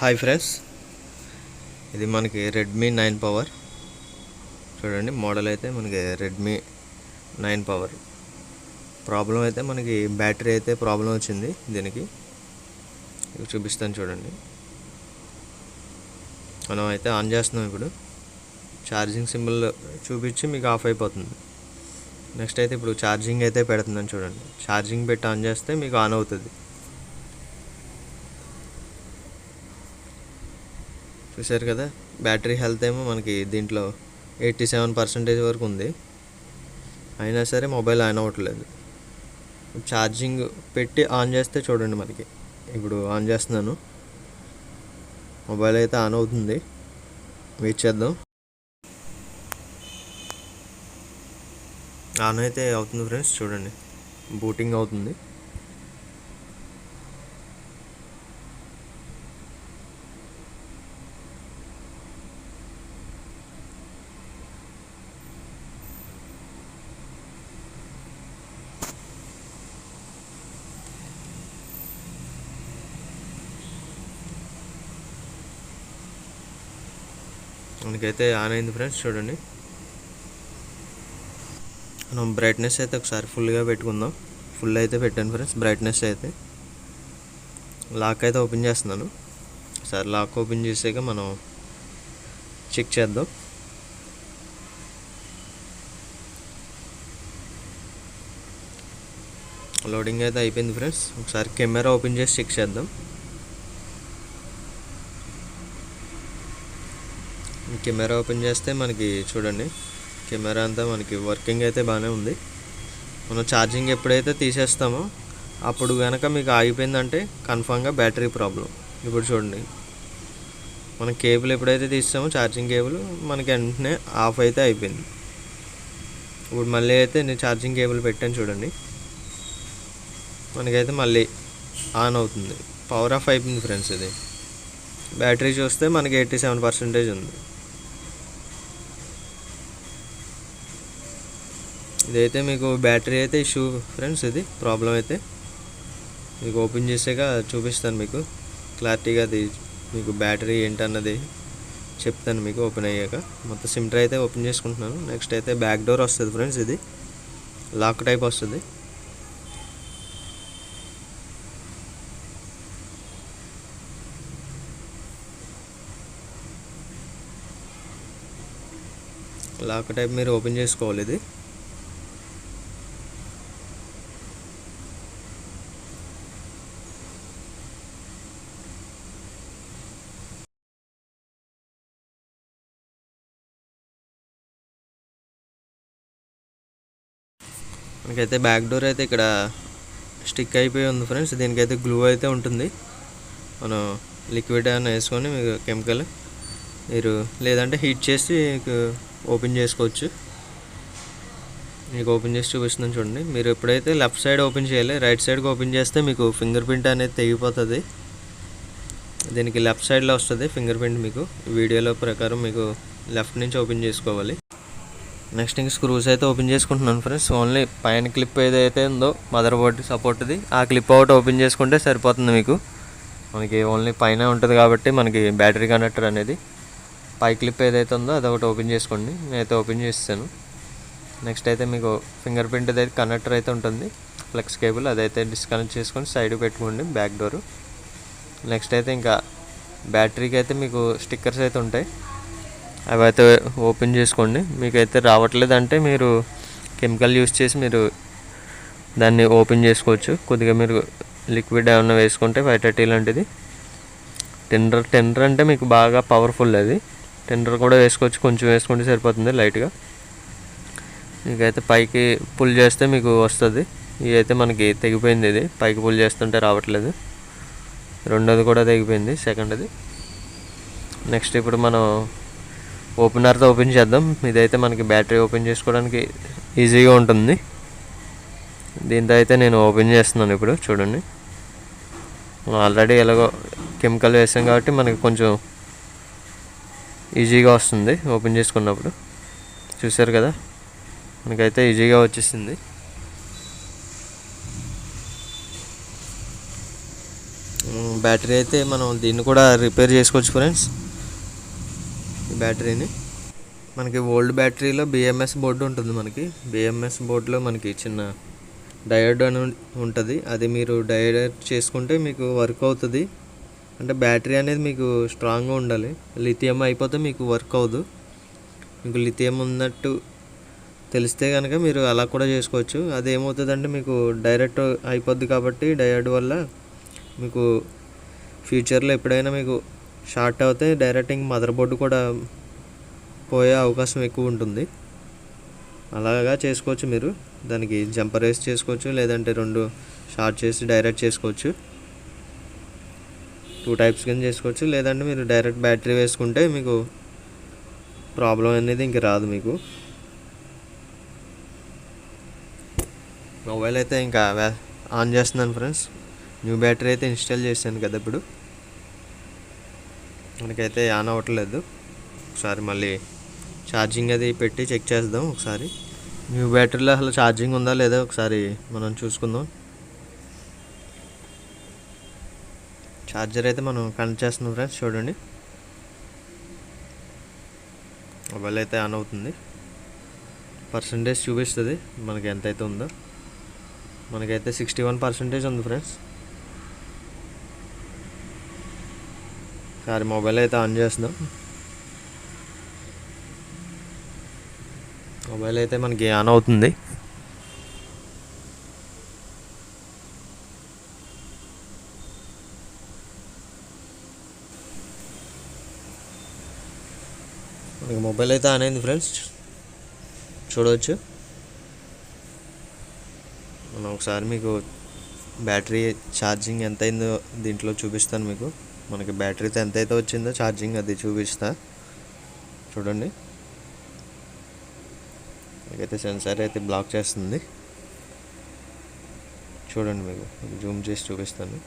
Hi friends, ఇది మనకి Redmi 9 power చూడండి. మోడల్ అయితే మనకి రెడ్మీ 9 పవర్. ప్రాబ్లం అయితే మనకి బ్యాటరీ అయితే ప్రాబ్లం వచ్చింది. దీనికి చూపిస్తాను చూడండి. మనం అయితే ఆన్ చేస్తున్నాం. ఇప్పుడు ఛార్జింగ్ సింబల్ చూపించి మీకు ఆఫ్ అయిపోతుంది. నెక్స్ట్ అయితే ఇప్పుడు ఛార్జింగ్ అయితే పెడుతుందని చూడండి. ఛార్జింగ్ పెట్టి ఆన్ చేస్తే మీకు ఆన్ అవుతుంది. చూసారు కదా, బ్యాటరీ హెల్త్ ఏమో మనకి దీంట్లో 87% వరకు ఉంది. అయినా సరే మొబైల్ ఆన్ అవ్వట్లేదు. ఛార్జింగ్ పెట్టి ఆన్ చేస్తే చూడండి, మనకి ఇప్పుడు ఆన్ చేస్తున్నాను. మొబైల్ అయితే ఆన్ అవుతుంది. వెయిట్ చేద్దాం. ఆన్ అయితే అవుతుంది ఫ్రెండ్స్, చూడండి బూటింగ్ అవుతుంది. మనకైతే ఆన్ అయింది ఫ్రెండ్స్, చూడండి. మనం బ్రైట్నెస్ అయితే ఒకసారి ఫుల్గా పెట్టుకుందాం. ఫుల్ అయితే పెట్టాను ఫ్రెండ్స్ బ్రైట్నెస్ అయితే. లాక్ అయితే ఓపెన్ చేస్తున్నాను. ఒకసారి లాక్ ఓపెన్ చేసాక మనం చెక్ చేద్దాం. లోడింగ్ అయితే అయిపోయింది ఫ్రెండ్స్. ఒకసారి కెమెరా ఓపెన్ చేసి చెక్ చేద్దాం. కెమెరా ఓపెన్ చేస్తే మనకి చూడండి, కెమెరా అంతా మనకి వర్కింగ్ అయితే బాగానే ఉంది. మనం ఛార్జింగ్ ఎప్పుడైతే తీసేస్తామో అప్పుడు కనుక మీకు ఆగిపోయిందంటే కన్ఫామ్గా బ్యాటరీ ప్రాబ్లం. ఇప్పుడు చూడండి, మన కేబుల్ ఎప్పుడైతే తీస్తామో ఛార్జింగ్ కేబుల్ మనకి వెంటనే ఆఫ్ అయితే అయిపోయింది. ఇప్పుడు మళ్ళీ అయితే నేను ఛార్జింగ్ కేబుల్ పెట్టాను చూడండి, మనకైతే మళ్ళీ ఆన్ అవుతుంది. పవర్ ఆఫ్ అయిపోయింది ఫ్రెండ్స్. ఇది బ్యాటరీ చూస్తే మనకి 87% ఉంది. ఇదైతే మీకు బ్యాటరీ అయితే ఇష్యూ ఫ్రెండ్స్. ఇది ప్రాబ్లం అయితే మీకు ఓపెన్ చేసాక చూపిస్తాను. మీకు క్లారిటీగా అది మీకు బ్యాటరీ ఏంటన్నది చెప్తాను మీకు ఓపెన్ అయ్యాక. మొత్తం సిమ్ ట్రే అయితే ఓపెన్ చేసుకుంటున్నాను. నెక్స్ట్ అయితే బ్యాక్ డోర్ వస్తుంది ఫ్రెండ్స్. ఇది లాక్ టైప్ వస్తుంది. లాక్ టైప్ మీరు ఓపెన్ చేసుకోవాలి. ఇది మనకైతే బ్యాక్ డోర్ అయితే ఇక్కడ స్టిక్ అయిపోయి ఉంది ఫ్రెండ్స్. దీనికైతే గ్లూ అయితే ఉంటుంది. మనం లిక్విడ్ ఏమైనా వేసుకొని మీకు కెమికల్ మీరు లేదంటే హీట్ చేసి మీకు ఓపెన్ చేసుకోవచ్చు. మీకు ఓపెన్ చేసి చూపిస్తున్నాను చూడండి. మీరు ఎప్పుడైతే లెఫ్ట్ సైడ్ ఓపెన్ చేయాలి, రైట్ సైడ్కి ఓపెన్ చేస్తే మీకు ఫింగర్ ప్రింట్ అనేది తెగిపోతుంది. దీనికి లెఫ్ట్ సైడ్లో వస్తుంది ఫింగర్ ప్రింట్. మీకు వీడియోలో ప్రకారం మీకు లెఫ్ట్ నుంచి ఓపెన్ చేసుకోవాలి. నెక్స్ట్ ఇంక స్క్రూస్ అయితే ఓపెన్ చేసుకుంటున్నాను ఫ్రెండ్స్. ఓన్లీ పైన క్లిప్ ఏదైతే ఉందో మదర్ బోర్డ్ సపోర్ట్ది, ఆ క్లిప్ అవుట్ ఓపెన్ చేసుకుంటే సరిపోతుంది. మీకు మనకి ఓన్లీ పైన ఉంటుంది కాబట్టి మనకి బ్యాటరీ కనెక్టర్ అనేది పై క్లిప్ ఏదైతే ఉందో అది ఒకటి ఓపెన్ చేసుకోండి. నేనైతే ఓపెన్ చేస్తాను. నెక్స్ట్ అయితే మీకు ఫింగర్ ప్రింట్ అయితే కనెక్టర్ అయితే ఉంటుంది, ఫ్లెక్స్ కేబుల్, అదైతే డిస్కనెక్ట్ చేసుకొని సైడ్ పెట్టుకోండి బ్యాక్ డోరు. నెక్స్ట్ అయితే ఇంకా బ్యాటరీకి అయితే మీకు స్టిక్కర్స్ అయితే ఉంటాయి, అవి అయితే ఓపెన్ చేసుకోండి. మీకైతే రావట్లేదంటే మీరు కెమికల్ యూస్ చేసి మీరు దాన్ని ఓపెన్ చేసుకోవచ్చు. కొద్దిగా మీరు లిక్విడ్ ఏమైనా వేసుకుంటే 530 లాంటిది. టెండర్ అంటే మీకు బాగా పవర్ఫుల్. అది టెండర్ కూడా వేసుకోవచ్చు, కొంచెం వేసుకుంటే సరిపోతుంది లైట్గా. మీకైతే పైకి పుల్ చేస్తే మీకు వస్తుంది. ఇది అయితే మనకి తెగిపోయింది. ఇది పైకి పుల్ చేస్తుంటే రావట్లేదు. రెండోది కూడా తెగిపోయింది, సెకండ్ది. నెక్స్ట్ ఇప్పుడు మనం ఓపెనర్తో ఓపెన్ చేద్దాం. ఇదైతే మనకి బ్యాటరీ ఓపెన్ చేసుకోవడానికి ఈజీగా ఉంటుంది. దీంతో అయితే నేను ఓపెన్ చేస్తున్నాను. ఇప్పుడు చూడండి, ఆల్రెడీ ఎలాగో కెమికల్ వేసాం కాబట్టి మనకి కొంచెం ఈజీగా వస్తుంది ఓపెన్ చేసుకున్నప్పుడు. చూసారు కదా, మనకైతే ఈజీగా వచ్చేసింది. బ్యాటరీ అయితే మనం దీన్ని కూడా రిపేర్ చేసుకోవచ్చు ఫ్రెండ్స్. ఈ బ్యాటరీని మనకి ఓల్డ్ బ్యాటరీలో బిఎంఎస్ బోర్డు ఉంటుంది. మనకి బిఎంఎస్ బోర్డులో మనకి చిన్న డయోడ్ అని ఉంటుంది. అది మీరు డయోడ్ చేసుకుంటే మీకు వర్క్ అవుతుంది. అంటే బ్యాటరీ అనేది మీకు స్ట్రాంగ్గా ఉండాలి. లిథియం అయిపోతే మీకు వర్క్ అవ్వదు. మీకు లిథియం ఉన్నట్టు తెలిస్తే కనుక మీరు అలా కూడా చేసుకోవచ్చు. అది ఏమవుతుందంటే మీకు డైరెక్ట్ అయిపోద్ది కాబట్టి డయోడ్ వల్ల మీకు ఫ్యూచర్లో ఎప్పుడైనా మీకు షార్ట్ అవుతే డైరెక్ట్ ఇంక మదర్ బోర్డు కూడా పోయే అవకాశం ఎక్కువ ఉంటుంది. అలాగా చేసుకోవచ్చు మీరు. దానికి జంపర్ వేసి చేసుకోవచ్చు, లేదంటే 2 షార్ట్ చేసి డైరెక్ట్ చేసుకోవచ్చు. 2 టైప్స్ కింద చేసుకోవచ్చు. లేదంటే మీరు డైరెక్ట్ బ్యాటరీ వేసుకుంటే మీకు ప్రాబ్లం అనేది ఇంక రాదు. మీకు మొబైల్ అయితే ఇంకా ఆన్ చేస్తున్నాను ఫ్రెండ్స్. న్యూ బ్యాటరీ అయితే ఇన్స్టాల్ చేశాను కదా, ఇప్పుడు మనకైతే ఆన్ అవ్వట్లేదు. ఒకసారి మళ్ళీ ఛార్జింగ్ అది పెట్టి చెక్ చేద్దాం. ఒకసారి న్యూ బ్యాటరీలో అసలు ఛార్జింగ్ ఉందా లేదా ఒకసారి మనం చూసుకుందాం. ఛార్జర్ అయితే మనం కనెక్ట్ చేస్తున్నాం ఫ్రెండ్స్. చూడండి, మొబైల్ అయితే ఆన్ అవుతుంది. పర్సంటేజ్ చూపిస్తుంది మనకి ఎంతైతే ఉందో. మనకైతే 61% ఉంది ఫ్రెండ్స్. సరే, మొబైల్ అయితే ఆన్ చేస్తున్నాం. మొబైల్ అయితే మనకి ఆన్ అవుతుంది. మనకి మొబైల్ అయితే ఆన్ అయింది ఫ్రెండ్స్, చూడవచ్చు. మనం ఒకసారి మీకు బ్యాటరీ ఛార్జింగ్ ఎంత అయిందో దీంట్లో చూపిస్తాను మీకు. మనకి బ్యాటరీతో ఎంత అయితే వచ్చిందో ఛార్జింగ్ అది చూపిస్తా. చూడండి, మీకైతే సెన్సార్ అయితే బ్లాక్ చేస్తుంది. చూడండి, మీకు జూమ్ చేసి చూపిస్తాను.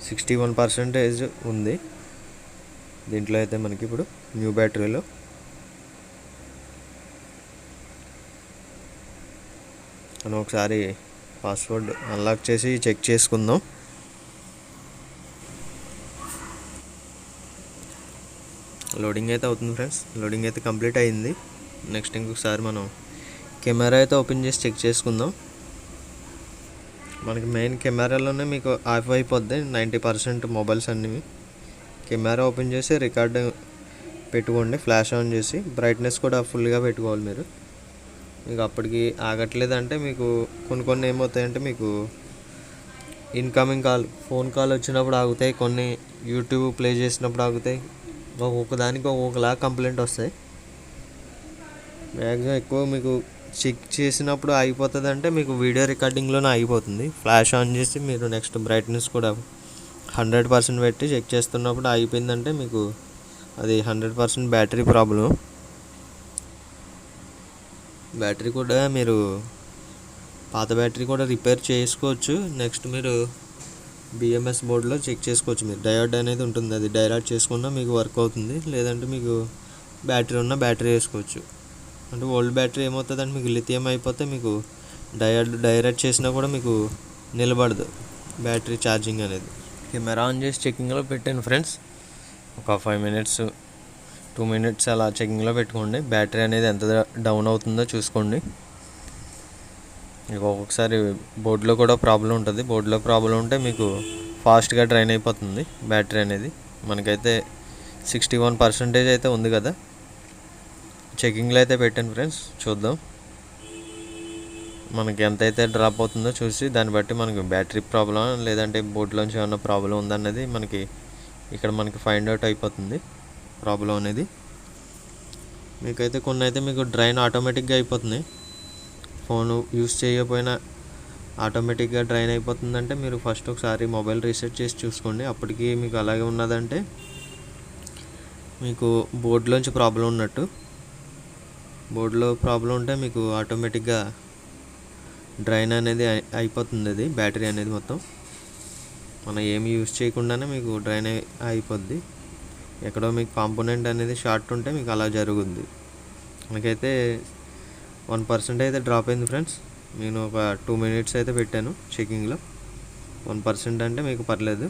61% ఉంది దీంట్లో అయితే మనకి ఇప్పుడు న్యూ బ్యాటరీలో. మనం ఒకసారి పాస్వర్డ్ అన్లాక్ చేసి చెక్ చేసుకుందాం. లోడింగ్ అయితే అవుతుంది ఫ్రెండ్స్. లోడింగ్ అయితే కంప్లీట్ అయింది. నెక్స్ట్ ఇంకొకసారి మనం కెమెరా అయితే ఓపెన్ చేసి చెక్ చేసుకుందాం. మనకి మెయిన్ కెమెరాలోనే మీకు ఆఫ్ అయిపోద్ది 90% మొబైల్స్ అన్నీ. కెమెరా ఓపెన్ చేసి రికార్డు పెట్టుకోండి, ఫ్లాష్ ఆన్ చేసి. బ్రైట్నెస్ కూడా ఫుల్గా పెట్టుకోవాలి మీరు. మీకు అప్పటికి ఆగట్లేదంటే మీకు కొన్ని ఏమవుతాయంటే మీకు ఇన్కమింగ్ కాల్, ఫోన్ కాల్ వచ్చినప్పుడు ఆగుతాయి, కొన్ని యూట్యూబ్ ప్లే చేసినప్పుడు ఆగుతాయి. ఒక్కొక్కదానికి ఒక్కొక్కలా కంప్లైంట్ వస్తాయి. మ్యాక్సిమం ఎక్కువ మీకు చెక్ చేసినప్పుడు ఆగిపోతుంది అంటే మీకు వీడియో రికార్డింగ్లోనే ఆగిపోతుంది. ఫ్లాష్ ఆన్ చేసి మీరు నెక్స్ట్ బ్రైట్నెస్ కూడా 100% పెట్టి చెక్ చేస్తున్నప్పుడు ఆగిపోయిందంటే మీకు అది 100% బ్యాటరీ ప్రాబ్లం. బ్యాటరీ కూడా మీరు పాత బ్యాటరీ కూడా రిపేర్ చేసుకోవచ్చు. నెక్స్ట్ మీరు బిఎంఎస్ బోర్డులో చెక్ చేసుకోవచ్చు. మీరు డయోడ్ అనేది ఉంటుంది, అది డైరెక్ట్ చేసుకున్నా మీకు వర్క్ అవుతుంది. లేదంటే మీకు బ్యాటరీ ఉన్న బ్యాటరీ వేసుకోవచ్చు. అంటే ఓల్డ్ బ్యాటరీ ఏమవుతుందంటే మీకు లిథియం అయిపోతే మీకు డైరెక్ట్ చేసినా కూడా మీకు నిలబడదు బ్యాటరీ ఛార్జింగ్ అనేది. కెమెరా ఆన్ చేసి చెకింగ్లో పెట్టాను ఫ్రెండ్స్. ఒక 5 మినిట్స్ 2 మినిట్స్ అలా చెకింగ్లో పెట్టుకోండి. బ్యాటరీ అనేది ఎంత డౌన్ అవుతుందో చూసుకోండి. మీకు ఒక్కొక్కసారి బోర్డులో కూడా ప్రాబ్లం ఉంటుంది. బోర్డులో ప్రాబ్లం ఉంటే మీకు ఫాస్ట్గా డ్రైన్ అయిపోతుంది బ్యాటరీ అనేది. మనకైతే 61% అయితే ఉంది కదా. చెకింగ్లో అయితే పెట్టాను ఫ్రెండ్స్, చూద్దాం మనకి ఎంతైతే డ్రాప్ అవుతుందో చూసి దాన్ని బట్టి మనకి బ్యాటరీ ప్రాబ్లం లేదంటే బోర్డులోంచి ఏమన్నా ప్రాబ్లం ఉందన్నది మనకి ఇక్కడ మనకి ఫైండ్ అవుట్ అయిపోతుంది ప్రాబ్లం అనేది. మీకైతే కొన్ని అయితే మీకు డ్రైన్ ఆటోమేటిక్గా అయిపోతుంది. ఫోన్ యూస్ చేయకపోయినా ఆటోమేటిక్గా డ్రైన్ అయిపోతుందంటే మీరు ఫస్ట్ ఒకసారి మొబైల్ రీసెట్ చేసి చూసుకోండి. అప్పటికి మీకు అలాగే ఉన్నదంటే మీకు బోర్డులోంచి ప్రాబ్లం ఉన్నట్టు. బోర్డులో ప్రాబ్లం ఉంటే మీకు ఆటోమేటిక్గా డ్రైన్ అనేది అయిపోతుంది. అది బ్యాటరీ అనేది మొత్తం మనం ఏమి యూస్ చేయకుండానే మీకు డ్రైన్ అయిపోద్ది. ఎక్కడో మీకు కాంపోనెంట్ అనేది షార్ట్ ఉంటే మీకు అలా జరుగుద్ది. మనకైతే 1% అయితే డ్రాప్ అయింది ఫ్రెండ్స్. నేను ఒక 2 మినిట్స్ అయితే పెట్టాను చెకింగ్లో. 1% అంటే మీకు పర్లేదు,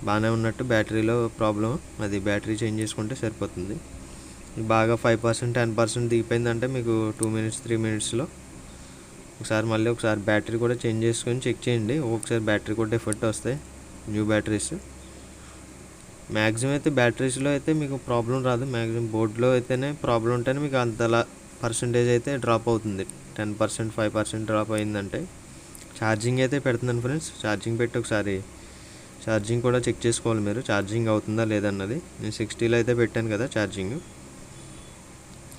బాగానే ఉన్నట్టు. బ్యాటరీలో ప్రాబ్లం, అది బ్యాటరీ చేంజ్ చేసుకుంటే సరిపోతుంది. బాగా 5% 10% దిగిపోయిందంటే మీకు 2 మినిట్స్ 3 మినిట్స్లో ఒకసారి బ్యాటరీ కూడా చేంజ్ చేసుకొని చెక్ చేయండి. ఒక్కొక్కసారి బ్యాటరీ కూడా డిఫెక్ట్ వస్తాయి న్యూ బ్యాటరీస్. మ్యాక్సిమం అయితే బ్యాటరీస్లో అయితే మీకు ప్రాబ్లం రాదు. మ్యాక్సిమం బోర్డులో అయితేనే ప్రాబ్లం ఉంటేనే మీకు అంతలా పర్సంటేజ్ అయితే డ్రాప్ అవుతుంది. 10% 5% డ్రాప్ అయిందంటే. ఛార్జింగ్ అయితే పెడుతున్నాను ఫ్రెండ్స్. ఛార్జింగ్ పెట్టి ఒకసారి ఛార్జింగ్ కూడా చెక్ చేసుకోవాలి మీరు, ఛార్జింగ్ అవుతుందా లేదన్నది. నేను 60లో అయితే పెట్టాను కదా ఛార్జింగ్.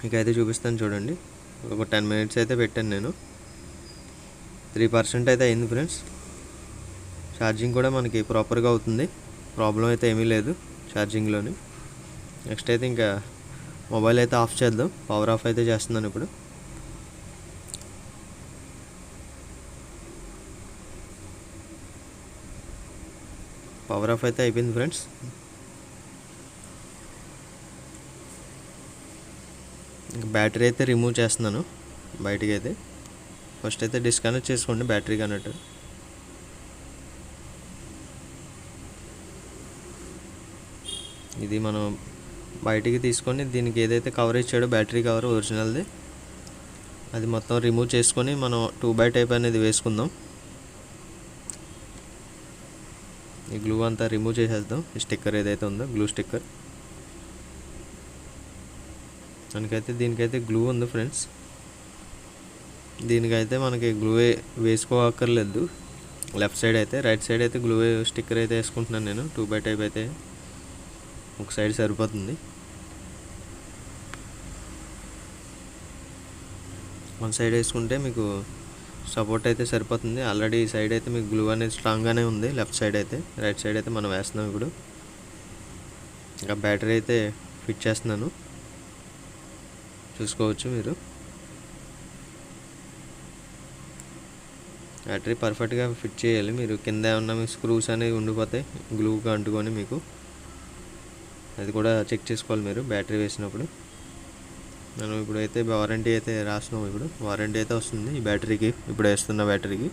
మీకైతే చూపిస్తాను చూడండి. ఒక 10 మినిట్స్ అయితే పెట్టాను నేను. 3% అయితే అయింది ఫ్రెండ్స్. ఛార్జింగ్ కూడా మనకి ప్రాపర్గా అవుతుంది, ప్రాబ్లం అయితే ఏమీ లేదు ఛార్జింగ్లోని. నెక్స్ట్ అయితే ఇంకా మొబైల్ అయితే ఆఫ్ చేద్దాం. పవర్ ఆఫ్ అయితే చేస్తున్నాను ఇప్పుడు. పవర్ ఆఫ్ అయితే అయిపోయింది ఫ్రెండ్స్. ఇంకా బ్యాటరీ అయితే రిమూవ్ చేస్తున్నాను బయటికి అయితే. ఫస్ట్ అయితే డిస్కనెక్ట్ చేసుకోండి బ్యాటరీ కనెక్టర్. ఇది మనం బయటికి తీసుకొని దీనికి ఏదైతే కవర్ ఇచ్చాడో బ్యాటరీ కవర్ ఒరిజినల్ది, అది మొత్తం రిమూవ్ చేసుకొని మనం 2x టైప్ అనేది వేసుకుందాం. ఈ గ్లూ అంతా రిమూవ్ చేసేద్దాం. ఈ స్టిక్కర్ ఏదైతే ఉందో గ్లూ స్టిక్కర్, దీనికైతే గ్లూ ఉంది ఫ్రెండ్స్. దీనికైతే మనకి గ్లూ వేసుకోక్కర్లేదు లెఫ్ట్ సైడ్ అయితే. రైట్ సైడ్ అయితే గ్లూ స్టిక్కర్ అయితే వేసుకుంటున్నాను నేను. 2x టైప్ అయితే ఒక సైడ్ సరిపోతుంది. వన్ సైడ్ వేసుకుంటే మీకు సపోర్ట్ అయితే సరిపోతుంది. ఆల్రెడీ ఈ సైడ్ అయితే మీకు గ్లూ అనేది స్ట్రాంగ్గానే ఉంది లెఫ్ట్ సైడ్ అయితే. రైట్ సైడ్ అయితే మనం వేస్తున్నాం ఇప్పుడు. ఇంకా బ్యాటరీ అయితే ఫిట్ చేస్తున్నాను, చూసుకోవచ్చు మీరు. బ్యాటరీ పర్ఫెక్ట్గా ఫిట్ చేయాలి మీరు. కింద ఏమన్నా మీకు స్క్రూస్ అనేవి ఉండిపోతాయి గ్లూగా అంటుకొని, మీకు అది కూడా చెక్ చేసుకోవాలి మీరు బ్యాటరీ వేసినప్పుడు. మనం ఇప్పుడైతే వారంటీ అయితే రాసినాం. ఇప్పుడు వారంటీ అయితే వస్తుంది ఈ బ్యాటరీకి, ఇప్పుడు వేస్తున్న బ్యాటరీకి.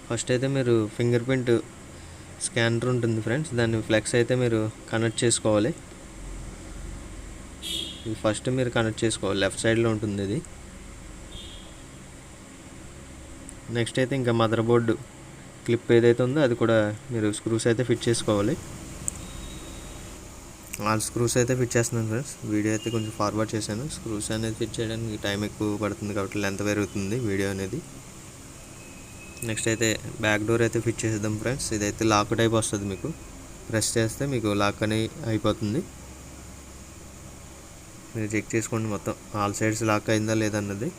ఫస్ట్ అయితే మీరు ఫింగర్ ప్రింట్ స్కానర్ ఉంటుంది ఫ్రెండ్స్, దాన్ని ఫ్లెక్స్ అయితే మీరు కనెక్ట్ చేసుకోవాలి. ఇది ఫస్ట్ మీరు కనెక్ట్ చేసుకోవాలి, లెఫ్ట్ సైడ్లో ఉంటుంది ఇది. నెక్స్ట్ అయితే ఇంకా మదర్ బోర్డు క్లిప్ ఏదైతే ఉందో అది కూడా మీరు స్క్రూస్ అయితే ఫిట్ చేసుకోవాలి. ఆల్ స్క్రూస్ అయితే ఫిట్ చేస్తున్నాను ఫ్రెండ్స్. వీడియో అయితే కొంచెం ఫార్వర్డ్ చేశాను. స్క్రూస్ అనేది ఫిట్ చేయడానికి టైం ఎక్కువ పడుతుంది కాబట్టి లెంత్ పెరుగుతుంది వీడియో అనేది. నెక్స్ట్ అయితే బ్యాక్ డోర్ అయితే ఫిట్ చేసేద్దాం ఫ్రెండ్స్. ఇదైతే లాక్ టైప్ వస్తుంది, మీకు ప్రెస్ చేస్తే మీకు లాక్ అని అయిపోతుంది. మీరు చెక్ చేసుకోండి మొత్తం ఆల్ సైడ్స్ లాక్ అయిందా లేదన్నది.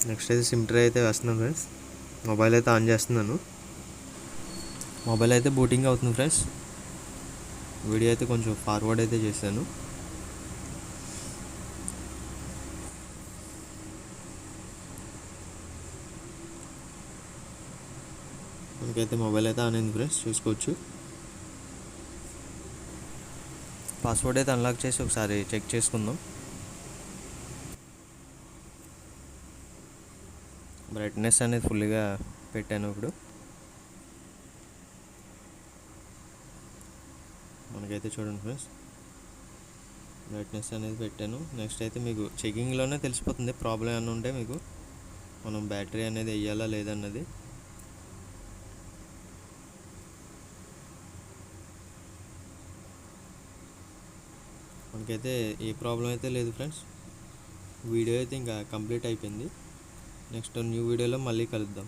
నెక్స్ట్ అయితే సిమ్ ట్రే అయితే వేస్తున్నాను ఫ్రెండ్స్. మొబైల్ అయితే ఆన్ చేస్తున్నాను. మొబైల్ అయితే బూటింగ్ అవుతుంది ఫ్రెండ్స్. వీడియో అయితే కొంచెం ఫార్వర్డ్ అయితే చేశాను. మనకైతే మొబైల్ అయితే ఆన్ అయింది ఫ్రెండ్స్, చూసుకోవచ్చు. పాస్వర్డ్ అయితే అన్లాక్ చేసి ఒకసారి చెక్ చేసుకుందాం. బ్రైట్నెస్ అనేది ఫుల్గా పెట్టాను. ఇప్పుడు మనకైతే చూడండి ఫ్రెండ్స్, బ్రైట్నెస్ అనేది పెట్టాను. నెక్స్ట్ అయితే మీకు చెకింగ్లోనే తెలిసిపోతుంది ప్రాబ్లం ఏమైనా ఉంటే మీకు, మనం బ్యాటరీ అనేది వేయాలా లేదన్నది. మనకైతే ఏ ప్రాబ్లం అయితే లేదు ఫ్రెండ్స్. వీడియో అయితే ఇంకా కంప్లీట్ అయిపోయింది. నెక్స్ట్ న్యూ వీడియోలో మళ్ళీ కలుద్దాం.